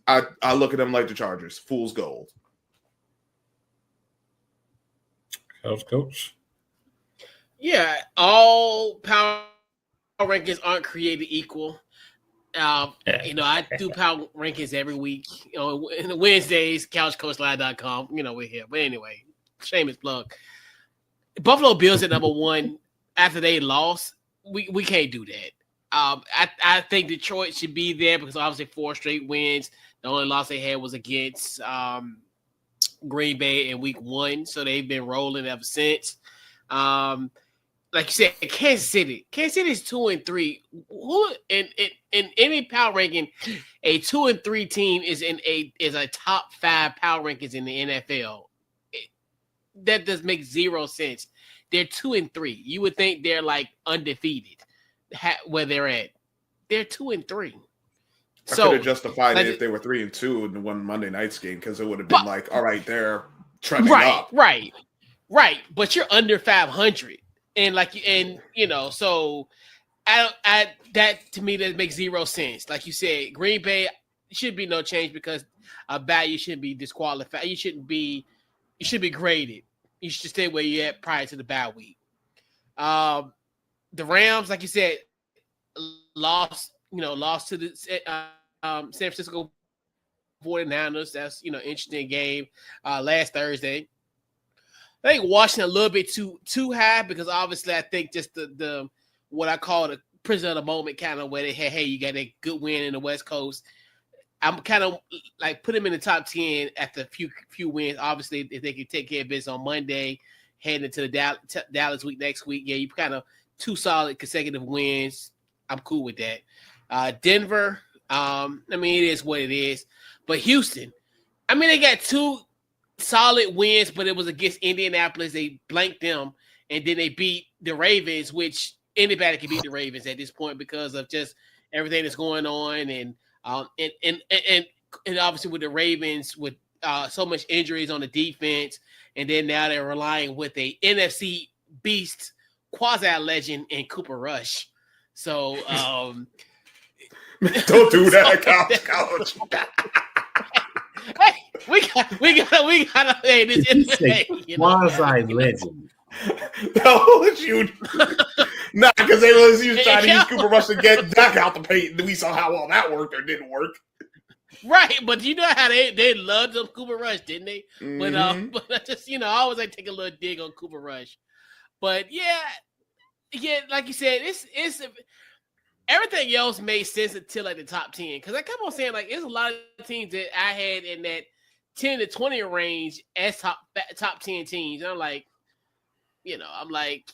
I look at them like the Chargers, fool's gold. How's Coach? Yeah, all power rankings aren't created equal. I do power rankings every week. In the Wednesdays, couchcoachlive.com. We're here. But anyway, shameless plug. Buffalo Bills at number one after they lost. We can't do that. I think Detroit should be there because obviously 4 straight wins. The only loss they had was against Green Bay in week 1, so they've been rolling ever since. Like you said, Kansas City is 2-3. Who in any power ranking, a 2-3 team is a top 5 power rankings in the NFL. That does make zero sense. They're 2-3. You would think they're like undefeated where they're at. They're 2-3. I could have justified it if they were 3-2 in the one Monday night's game because it would have been like, all right, they're trending up. Right. But you're under 500, so that to me that makes zero sense. Like you said, Green Bay should be no change because a value shouldn't be disqualified. You should be graded. You should stay where you're at prior to the bye week. The Rams, like you said, lost to the San Francisco 49ers. That's interesting game last Thursday. I think Washington a little bit too high because obviously I think just the what I call the prisoner of the moment kind of where they had, hey, you got a good win in the West Coast. I'm kind of like put them in the top 10 after a few wins. Obviously, if they can take care of business on Monday, heading into the Dallas week next week, yeah, you kind of 2 solid consecutive wins. I'm cool with that. Denver, it is what it is. But Houston, they got 2 solid wins, but it was against Indianapolis. They blanked them, and then they beat the Ravens, which anybody can beat the Ravens at this point because of just everything that's going on, and obviously with the Ravens with so much injuries on the defense, and then now they're relying with a NFC Beast quasi legend in Cooper Rush. So Don't do that, couch. Hey, we gotta. Hey, this is quasi legend. LSU. Nah, because LSU was trying to use Cooper Rush to get Dak out the paint. We saw how well that worked or didn't work. Right, but you know how they loved them Cooper Rush, didn't they? Mm-hmm. But I just I always like take a little dig on Cooper Rush. But yeah, like you said, it's everything else made sense until like the top 10. Because I kept on saying like there's a lot of teams that I had in that 10 to 20 range as top 10 teams. And I'm like,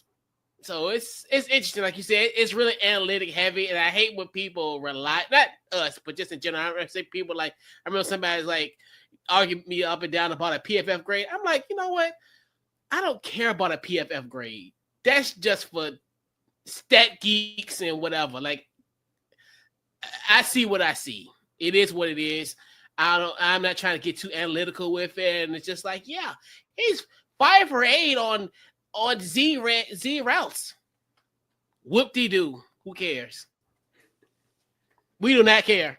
so it's interesting. Like you said, it's really analytic heavy. And I hate when people rely, not us, but just in general. I say people like, I remember somebody's like arguing me up and down about a PFF grade. I'm like, you know what? I don't care about a PFF grade. That's just for stat geeks and whatever. Like, I see what I see. It is what it is. I'm not trying to get too analytical with it. And it's just like, yeah, he's 5 for 8 on Z routes. Whoop-de-doo. Who cares? We do not care.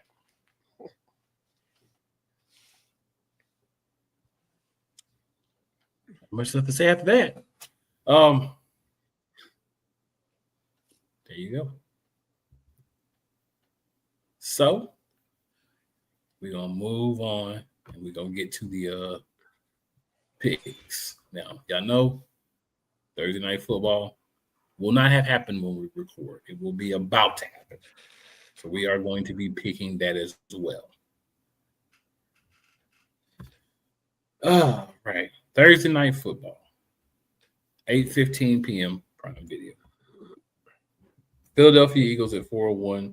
Much stuff to say after that. There you go. So we're gonna move on and we're gonna get to the picks. Now, y'all know Thursday night football will not have happened when we record. It will be about to happen. So we are going to be picking that as well. All right. Thursday night football. 8:15 p.m. Prime Video. Philadelphia Eagles at 401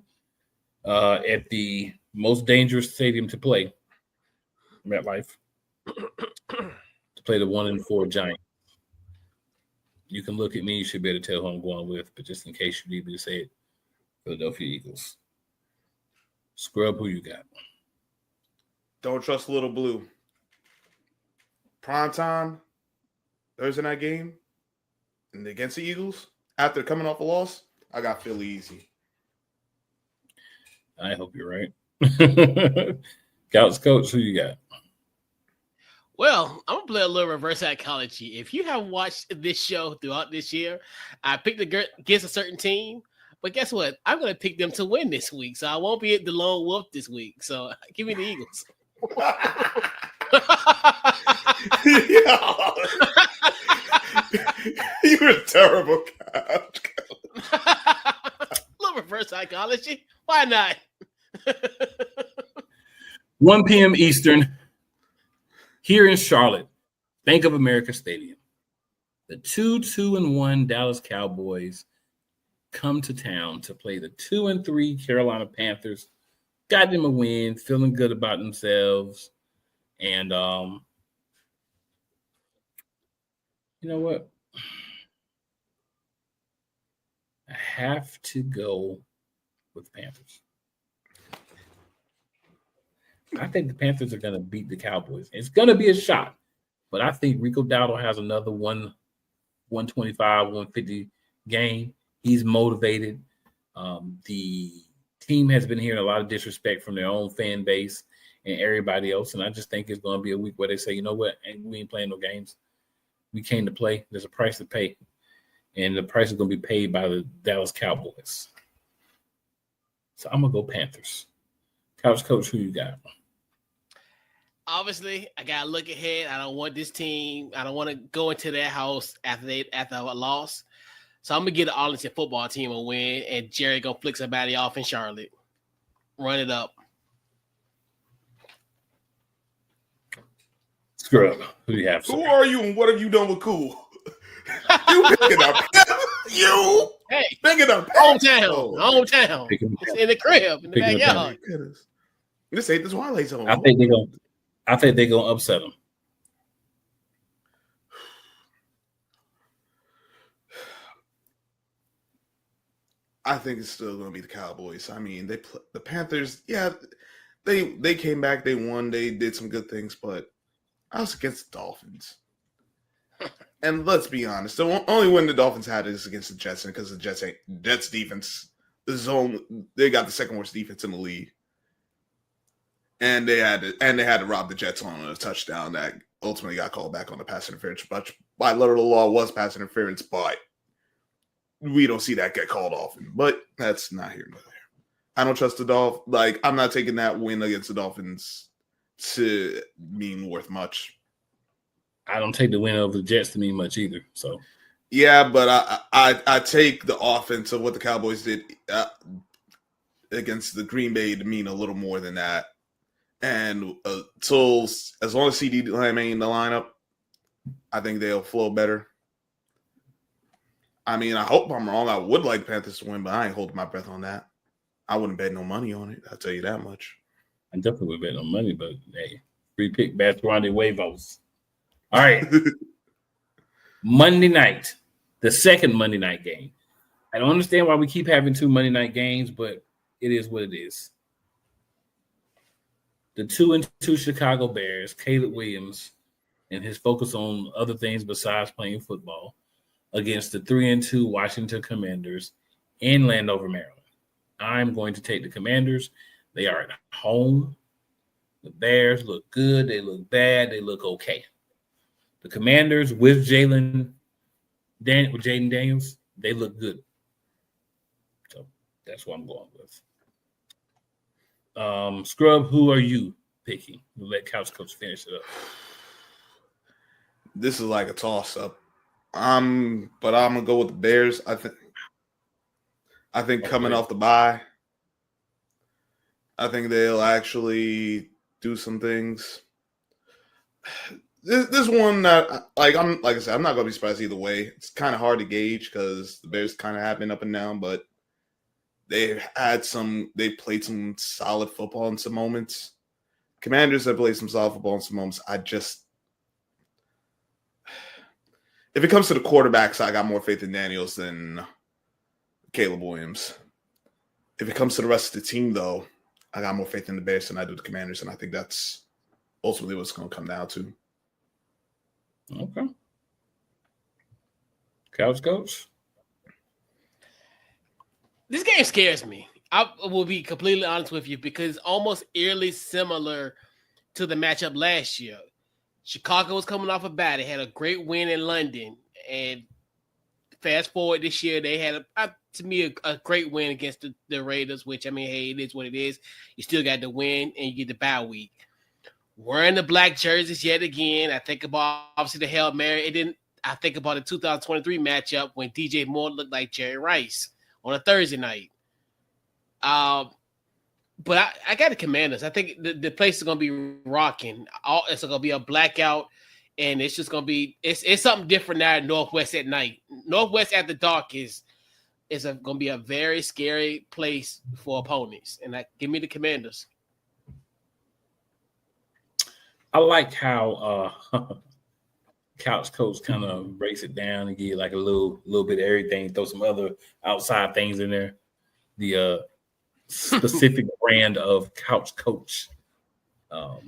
at the most dangerous stadium to play, MetLife, to play the 1-4 Giants. You can look at me. You should be able to tell who I'm going with, but just in case you need me to say it, Philadelphia Eagles. Scrub, who you got? Don't trust Little Blue. Prime time, Thursday night game, and against the Eagles, after coming off a loss, I got Philly easy. I hope you're right. Couch Coach, who you got? Well, I'm going to play a little reverse psychology. If you have watched this show throughout this year, I picked against a certain team, but guess what? I'm going to pick them to win this week, so I won't be the lone wolf this week. So give me the Eagles. You're a terrible couch. Little reverse psychology. Why not? 1 p.m. Eastern, here in Charlotte, Bank of America Stadium. The 2-1 Dallas Cowboys come to town to play the 2-3 Carolina Panthers. Got them a win, feeling good about themselves. And you know what? I have to go with the Panthers. I think the Panthers are going to beat the Cowboys. It's going to be a shot, but I think Rico Dowdle has another 125, 150 game. He's motivated. The team has been hearing a lot of disrespect from their own fan base and everybody else, and I just think it's going to be a week where they say, you know what, we ain't playing no games. We came to play. There's a price to pay, and the price is going to be paid by the Dallas Cowboys. So I'm going to go Panthers. Couch Coach, who you got? Obviously, I got to look ahead. I don't want this team. I don't want to go into their house after a loss. So I'm going to get the Arlington football team a win, and Jerry going to flick somebody off in Charlotte. Run it up. Scrub, who do you have? Who are you and what have you done with Cool? You picking up. You picking up. Hometown. It's in the crib, in the backyard. This ain't the Twilight Zone. I think they're gonna upset them. I think it's still going to be the Cowboys. I mean, the Panthers. Yeah, they came back. They won. They did some good things, but I was against the Dolphins. And let's be honest, the only win the Dolphins had is against the Jets, because the Jets defense they got the second worst defense in the league. And they had to rob the Jets on a touchdown that ultimately got called back on the pass interference. But by letter of the law was pass interference, but we don't see that get called often. But that's not here nor there. I don't trust the Dolphins. Like, I'm not taking that win against the Dolphins to mean worth much. I don't take the win over the Jets to mean much either. So yeah, but I take the offense of what the Cowboys did against the Green Bay to mean a little more than that. And so as long as CD Lamb ain't in the lineup, I think they'll flow better. I mean, I hope I'm wrong. I would like Panthers to win, but I ain't holding my breath on that. I wouldn't bet no money on it. I'll tell you that much. I definitely would bet no money, but hey, free pick Bastrande Huevos. All right. Monday night, the second Monday night game. I don't understand why we keep having 2 Monday night games, but it is what it is. The 2-2 Chicago Bears, Caleb Williams, and his focus on other things besides playing football, against the 3-2 Washington Commanders in Landover, Maryland. I'm going to take the Commanders. They are at home. The Bears look good. They look bad. They look okay. The Commanders with Jaden Daniels, they look good. So that's what I'm going with. Scrub, who are you picking? We'll let Couch Coach finish it up. This is like a toss-up. But I'm gonna go with the Bears. I think coming off the bye, I think they'll actually do some things. This one that like I said, I'm not gonna be surprised either way. It's kind of hard to gauge because the Bears kind of have been up and down, but they played some solid football in some moments. Commanders have played some solid football in some moments. If it comes to the quarterbacks, I got more faith in Daniels than Caleb Williams. If it comes to the rest of the team, though, I got more faith in the Bears than I do the Commanders, and I think that's ultimately what it's going to come down to. Okay. Couch Coach? This game scares me. I will be completely honest with you because it's almost eerily similar to the matchup last year. Chicago was coming off a bye. They had a great win in London. And fast forward this year, they had, to me, a great win against the Raiders, which, I mean, hey, it is what it is. You still got the win, and you get the bye week. Wearing the black jerseys yet again. I think about, obviously, the Hail Mary. I think about the 2023 matchup when DJ Moore looked like Jerry Rice on a Thursday night. But I got the Commanders. I think the place is going to be rocking. It's going to be a blackout, and it's just going to be it's something different now at Northwest at night. Northwest after dark is going to be a very scary place for opponents. And give me the Commanders. I like how Couch Coach kind of breaks it down and give you like a little bit of everything, throw some other outside things in there. The specific brand of Couch Coach, and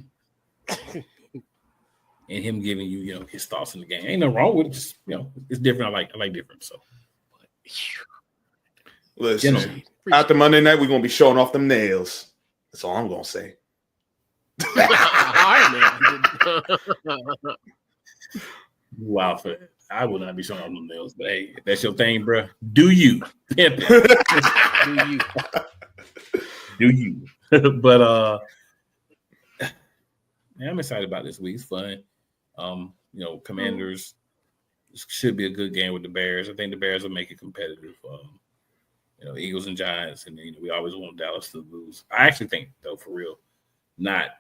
him giving you, his thoughts in the game. Ain't nothing wrong with it. Just, it's different. I like different. So, listen, after Monday night, we're gonna be showing off them nails. That's all I'm gonna say. All right, man. Wow, I will not be showing off them nails, but hey, if that's your thing, bro. Do you? Pimp. Do you? Do you? But man, I'm excited about this week. It's fun. Commanders should be a good game with the Bears. I think the Bears will make it competitive. Eagles and Giants, and we always want Dallas to lose. I actually think, though, for real, not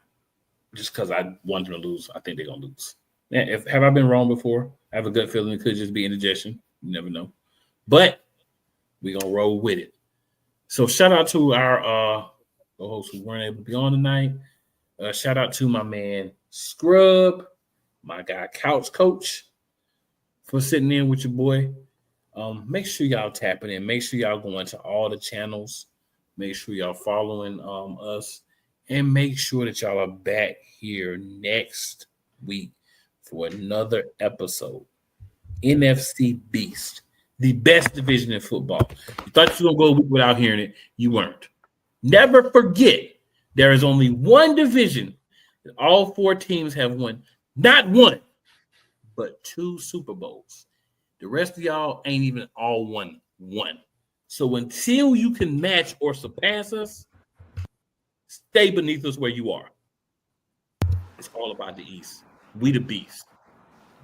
just because I want them to lose. I think they're gonna lose. Have I been wrong before? I have a gut feeling it could just be indigestion. You never know. But we're gonna roll with it. So shout out to our co-hosts who weren't able to be on tonight. Shout out to my man Scrub, my guy Couch Coach, for sitting in with your boy. Make sure y'all tapping in. Make sure y'all going to all the channels. Make sure y'all following us. And make sure that y'all are back here next week for another episode. NFC Beast. The best division in football. You thought you were going to go without hearing it. You weren't. Never forget, there is only one division that all 4 teams have won. Not one, but 2 Super Bowls. The rest of y'all ain't even all won one. So until you can match or surpass us, stay beneath us where you are. It's all about the East. We the Beast.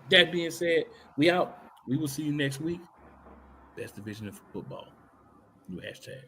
That being said, we out. We will see you next week. Best division of football. New hashtag.